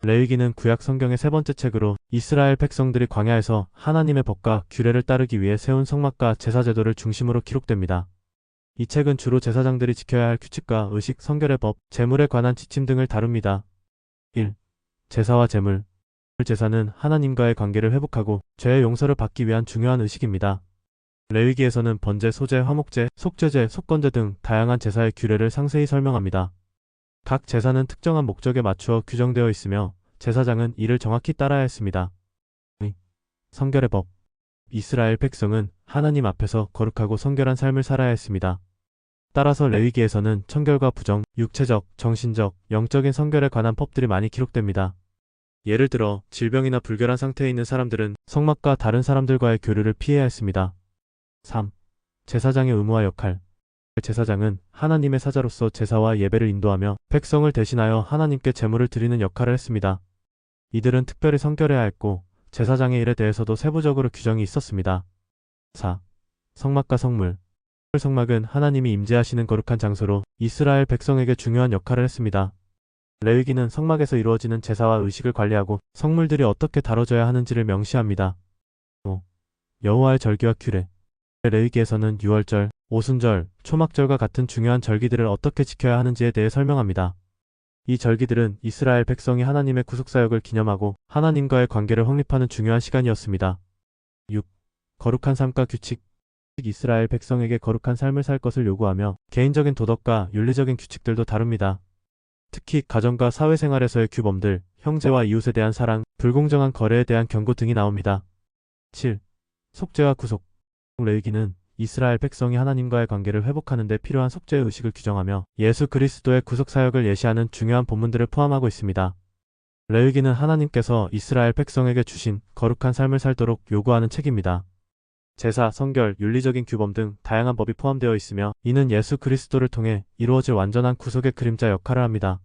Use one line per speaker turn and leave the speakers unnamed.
레위기는 구약 성경의 세 번째 책으로 이스라엘 백성들이 광야에서 하나님의 법과 규례를 따르기 위해 세운 성막과 제사 제도를 중심으로 기록됩니다. 이 책은 주로 제사장들이 지켜야 할 규칙과 의식, 성결의 법, 제물에 관한 지침 등을 다룹니다. 1. 제사와 제물. 제사는 하나님과의 관계를 회복하고 죄의 용서를 받기 위한 중요한 의식입니다. 레위기에서는 번제, 소제, 화목제, 속죄제, 속건제 등 다양한 제사의 규례를 상세히 설명합니다. 각 제사는 특정한 목적에 맞추어 규정되어 있으며 제사장은 이를 정확히 따라야 했습니다. 성결의 법. 이스라엘 백성은 하나님 앞에서 거룩하고 성결한 삶을 살아야 했습니다. 따라서 레위기에서는 청결과 부정, 육체적, 정신적, 영적인 성결에 관한 법들이 많이 기록됩니다. 예를 들어 질병이나 불결한 상태에 있는 사람들은 성막과 다른 사람들과의 교류를 피해야 했습니다. 3. 제사장의 의무와 역할. 제사장은 하나님의 사자로서 제사와 예배를 인도하며 백성을 대신하여 하나님께 제물을 드리는 역할을 했습니다. 이들은 특별히 성결해야 했고 제사장의 일에 대해서도 세부적으로 규정이 있었습니다. 4. 성막과 성물. 성막은 하나님이 임재하시는 거룩한 장소로 이스라엘 백성에게 중요한 역할을 했습니다. 레위기는 성막에서 이루어지는 제사와 의식을 관리하고 성물들이 어떻게 다뤄져야 하는지를 명시합니다. 5. 여호와의 절기와 규례. 레위기에서는 유월절, 오순절, 초막절과 같은 중요한 절기들을 어떻게 지켜야 하는지에 대해 설명합니다. 이 절기들은 이스라엘 백성이 하나님의 구속사역을 기념하고 하나님과의 관계를 확립하는 중요한 시간이었습니다. 6. 거룩한 삶과 규칙. 이스라엘 백성에게 거룩한 삶을 살 것을 요구하며 개인적인 도덕과 윤리적인 규칙들도 다룹니다. 특히 가정과 사회생활에서의 규범들, 형제와 이웃에 대한 사랑, 불공정한 거래에 대한 경고 등이 나옵니다. 7. 속죄와 구속. 레위기는 이스라엘 백성이 하나님과의 관계를 회복하는 데 필요한 속죄의 의식을 규정하며 예수 그리스도의 구속사역을 예시하는 중요한 본문들을 포함하고 있습니다. 레위기는 하나님께서 이스라엘 백성에게 주신 거룩한 삶을 살도록 요구하는 책입니다. 제사, 성결, 윤리적인 규범 등 다양한 법이 포함되어 있으며 이는 예수 그리스도를 통해 이루어질 완전한 구속의 그림자 역할을 합니다.